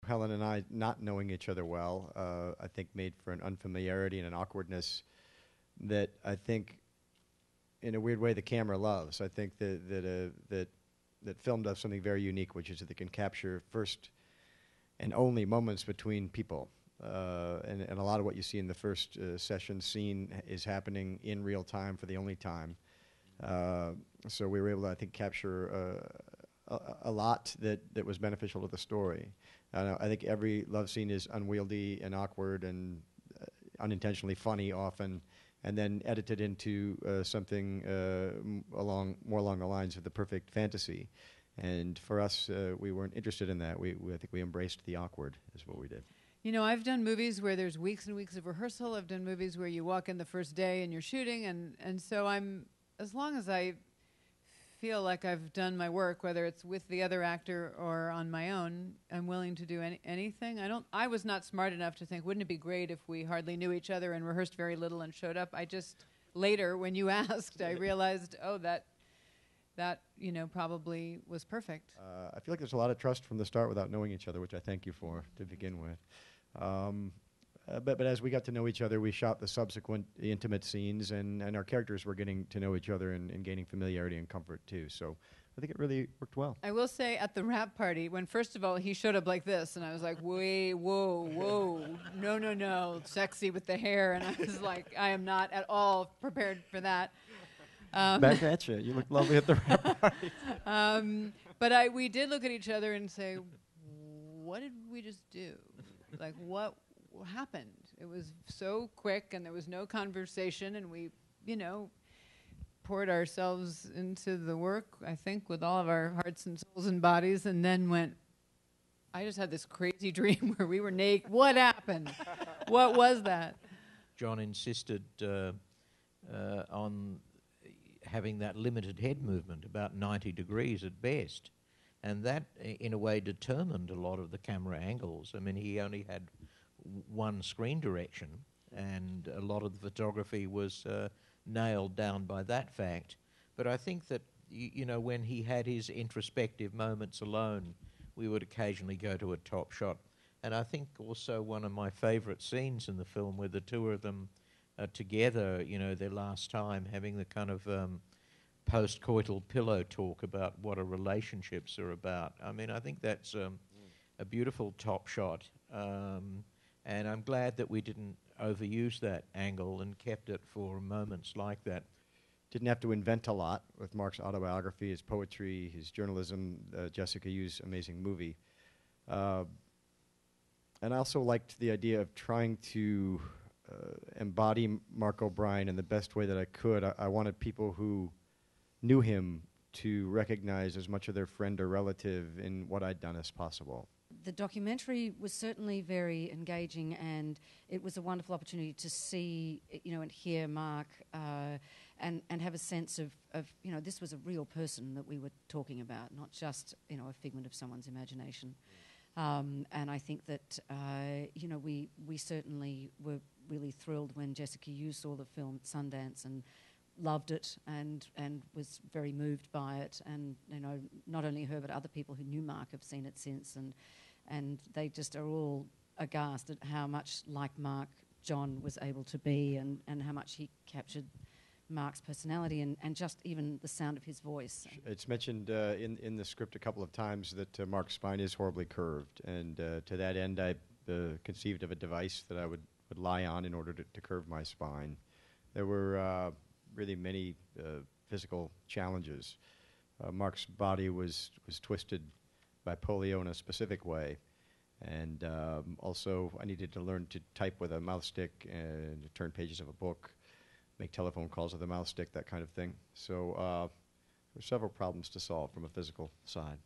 Helen and I not knowing each other well, I think made for an unfamiliarity and an awkwardness that I think, in a weird way, the camera loves. I think that film does something very unique, which is that it can capture first and only moments between people. And a lot of what you see in the first session scene is happening in real time for the only time. So we were able to, I think, capture a lot that was beneficial to the story. I think every love scene is unwieldy and awkward and unintentionally funny often, and then edited into something more along the lines of the perfect fantasy. And for us, we weren't interested in that. I think we embraced the awkward, is what we did. You know, I've done movies where there's weeks and weeks of rehearsal. I've done movies where you walk in the first day and you're shooting, and so as long as I feel like I've done my work, whether it's with the other actor or on my own, I'm willing to do anything. I was not smart enough to think, wouldn't it be great if we hardly knew each other and rehearsed very little and showed up? I just, later, when you asked, I realized, that probably was perfect. I feel like there's a lot of trust from the start without knowing each other, which I thank you for to begin with. But as we got to know each other, we shot the subsequent intimate scenes, and our characters were getting to know each other and gaining familiarity and comfort too. So I think it really worked well. I will say, at the wrap party, when first of all he showed up like this, and I was like, whoa, no, sexy with the hair, and I was like, I am not at all prepared for that. Back at you. You look lovely at the wrap party. But we did look at each other and say, what did we just do? Like, what happened? It was so quick, and there was no conversation, and we, poured ourselves into the work, I think, with all of our hearts and souls and bodies, and then I just had this crazy dream where we were naked. What happened? What was that? John insisted on having that limited head movement, about 90 degrees at best. And that, in a way, determined a lot of the camera angles. I mean, he only had one screen direction, and a lot of the photography was nailed down by that fact. But I think that, when he had his introspective moments alone, we would occasionally go to a top shot. And I think also one of my favorite scenes in the film where the two of them are together, their last time, having the kind of post-coital pillow talk about what relationships are about. I mean, I think that's a beautiful top shot. And I'm glad that we didn't overuse that angle and kept it for moments like that. Didn't have to invent a lot with Mark's autobiography, his poetry, his journalism, Jessica Yu's amazing movie. And I also liked the idea of trying to embody Mark O'Brien in the best way that I could. I wanted people who knew him to recognize as much of their friend or relative in what I'd done as possible. The documentary was certainly very engaging, and it was a wonderful opportunity to see, and hear Mark and have a sense of, this was a real person that we were talking about, not just, a figment of someone's imagination. And I think that, we certainly were really thrilled when Jessica Yu saw the film at Sundance and loved it and was very moved by it. And, not only her but other people who knew Mark have seen it since, and they just are all aghast at how much like Mark John was able to be, and how much he captured Mark's personality and just even the sound of his voice. It's mentioned in the script a couple of times that Mark's spine is horribly curved, and to that end I conceived of a device that I would lie on in order to curve my spine. There were really many physical challenges. Mark's body was twisted by polio in a specific way, and also I needed to learn to type with a mouse stick and to turn pages of a book, make telephone calls with a mouse stick, that kind of thing. So there were several problems to solve from a physical side.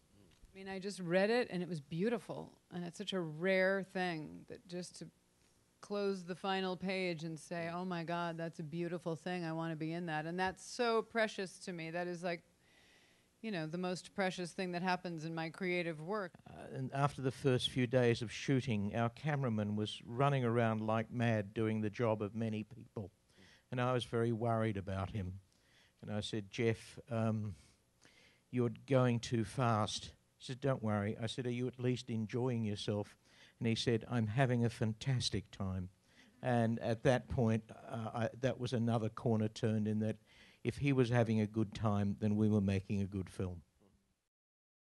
I mean, I just read it, and it was beautiful, and it's such a rare thing that just to close the final page and say, oh my God, that's a beautiful thing, I want to be in that. And that's so precious to me. That is like, the most precious thing that happens in my creative work. And after the first few days of shooting, our cameraman was running around like mad doing the job of many people. And I was very worried about him. And I said, Jeff, you're going too fast. He said, "Don't worry." I said, "Are you at least enjoying yourself?" And he said, "I'm having a fantastic time." And at that point, that was another corner turned in that if he was having a good time, then we were making a good film.